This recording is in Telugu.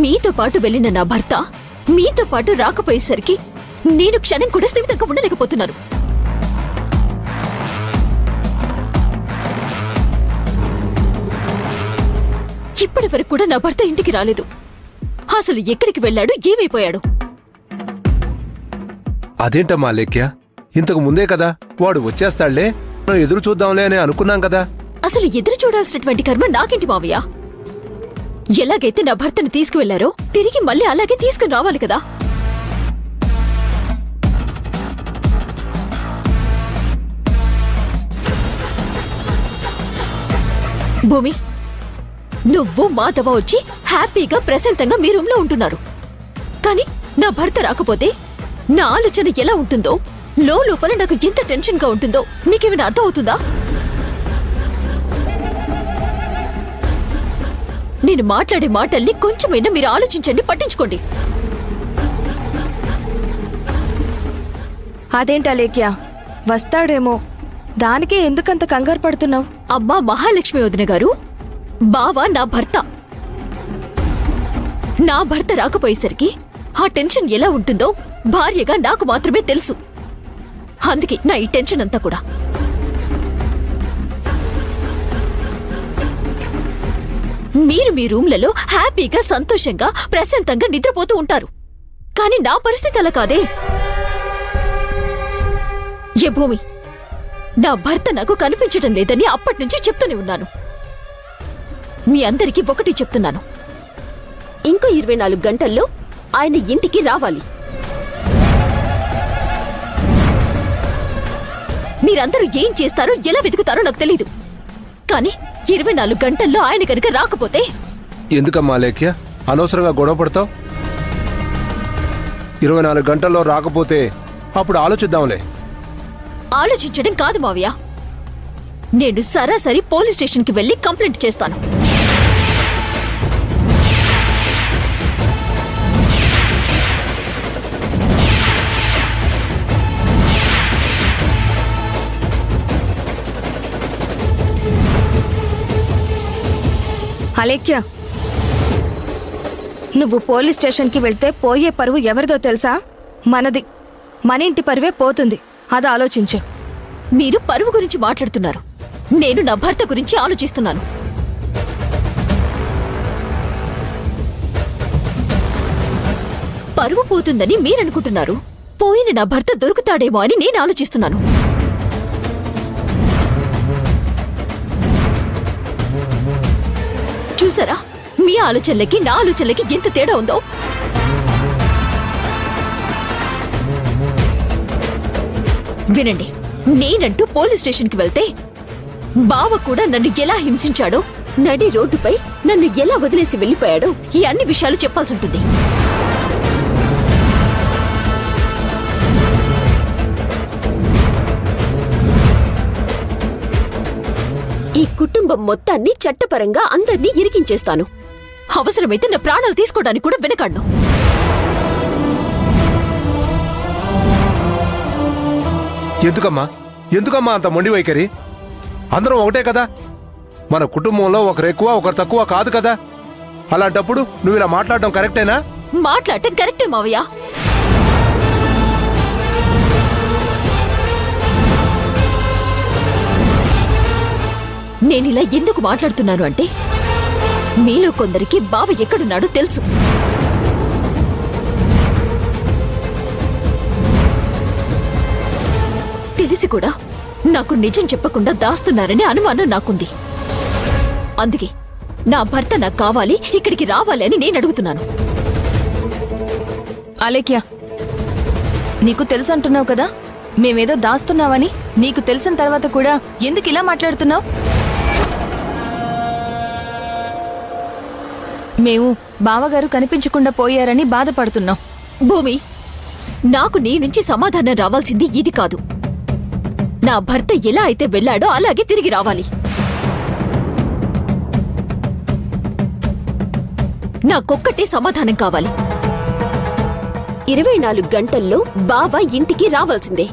మీతో పాటు వెళ్ళిన నా భర్త మీతో పాటు రాకపోయేసరికి నేను క్షణం కూడా స్థిమితంగా ఉండలేకపోతున్నాను. ఇప్పటి వరకు కూడా నా భర్త ఇంటికి రాలేదు. అసలు ఎక్కడికి వెళ్ళాడు, ఏమైపోయాడు? అదేంటమ్మా లేఖ్య, ఇంతకు ముందే కదా వాడు వచ్చేస్తాళ్లే, మనం ఎదురు చూద్దాంలే అని అనుకున్నాం కదా. అసలు ఎదురు చూడాల్సినటువంటి కర్మ నాకేంటి మావయ్య? ఎలాగైతే నా భర్తను తీసుకువెళ్లారో తిరిగి మళ్ళీ అలాగే తీసుకుని రావాలి కదా. భూమి, నువ్వు మాధవ వచ్చి హ్యాపీగా ప్రశాంతంగా మీ రూమ్ లో ఉంటున్నారు. కానీ నా భర్త రాకపోతే నా ఆలోచన ఎలా ఉంటుందో, లోపల నాకు ఎంత టెన్షన్ గా ఉంటుందో మీకేమైనా అర్థం అవుతుందా? నేను మాట్లాడే మాటల్ని కొంచెమైనా మీరు ఆలోచించండి, పట్టించుకోండి. అదేంటా లేఖ్య, వస్తాడేమో, దానికే ఎందుకంత కంగారు పడుతున్నావు? అమ్మా మహాలక్ష్మి వదిన గారు, బావ నా భర్త. నా భర్త రాకపోయేసరికి ఆ టెన్షన్ ఎలా ఉంటుందో భార్యగా నాకు మాత్రమే తెలుసు. అందుకే నా ఈ టెన్షన్ అంతా కూడా. మీరు మీ రూమ్లలో హ్యాపీగా, సంతోషంగా, ప్రశాంతంగా నిద్రపోతూ ఉంటారు. కానీ నా పరిస్థితి అలా కాదే. ఏ భూమి, నా భర్త నాకు కనిపించడం లేదని అప్పటినుంచి చెప్తూనే ఉన్నాను. మీ అందరికీ ఒకటి చెప్తున్నాను, ఇంకో 24 గంటల్లో ఆయన ఇంటికి రావాలి. మీరందరూ ఏం చేస్తారో, ఎలా వెతుకుతారో నాకు తెలీదు. కానీ 24 గంటల్లో ఆయన కనుక రాకపోతే... ఎందుకమ్మా లేఖ్య అనవసరంగా గొడవ పడతావు? 24 గంటల్లో రాకపోతే అప్పుడు ఆలోచిద్దాంలే. ఆలోచించడం కాదు మావయ్య, నేను సరాసరి పోలీస్ స్టేషన్కి వెళ్లి కంప్లైంట్ చేస్తాను. అలేఖ్య, నువ్వు పోలీస్ స్టేషన్కి వెళ్తే పోయే పరువు ఎవరిదో తెలుసా? మనది. మన ఇంటి పరువే పోతుంది, అది ఆలోచించు. మీరు పరువు గురించి మాట్లాడుతున్నారు, నేను నా భర్త గురించి ఆలోచిస్తున్నాను. పరువు పోతుందని మీరనుకుంటున్నారు, పోయిన నా భర్త దొరుకుతాడేమో అని నేను ఆలోచిస్తున్నాను. చూసారా, మీ ఆలోచనలకి నా ఆలోచనలకి ఎంత తేడా ఉందో? వినండి, నేనంటూ పోలీస్ స్టేషన్కి వెళ్తే బావ కూడా నన్ను ఎలా హింసించాడో, నడి రోడ్డుపై నన్ను ఎలా వదిలేసి వెళ్ళిపోయాడో, ఈ అన్ని విషయాలు చెప్పాల్సి ఉంటుంది. ఈ కుటుంబం మొత్తాన్ని చట్టపరంగా అందర్నీ ఇరికించేస్తాను. అవసరమైతే నా ప్రాణాలు తీసుకోవడానికి కూడా వెనకాడ్ను. ఎందుకమ్మా అంత మొండి వైఖరి? అందరం ఒకటే కదా. మన కుటుంబంలో ఒకరు ఎక్కువ ఒకరు తక్కువ కాదు కదా. అలాంటప్పుడు నువ్వు ఇలా మాట్లాడడం కరెక్టేనా? మాట్లాడటం కరెక్టే మావయ్య. నేనిలా ఎందుకు మాట్లాడుతున్నాను అంటే, మీలో కొందరికి బావ ఎక్కడున్నాడో తెలుసు. తెలిసి కూడా నాకు నిజం చెప్పకుండా దాస్తున్నారని అనుమానం నాకుంది. అందుకే నా భర్త నాకు కావాలి, ఇక్కడికి రావాలి అని నేను అడుగుతున్నాను. అలేఖ్య, నీకు తెలుసంటున్నావు కదా మేమేదో దాస్తున్నావని. నీకు తెలిసిన తర్వాత కూడా ఎందుకు ఇలా మాట్లాడుతున్నావు? మేము బావగారు కనిపించకుండా పోయారని బాధపడుతున్నాం. భూమి, నాకు నీ నుంచి సమాధానం రావాల్సింది ఇది కాదు. నా భర్త ఎలా అయితే వెళ్ళాడో అలాగే తిరిగి రావాలి. నాకొక్కటే సమాధానం కావాలి. 24 గంటల్లో బావ ఇంటికి రావాల్సిందే.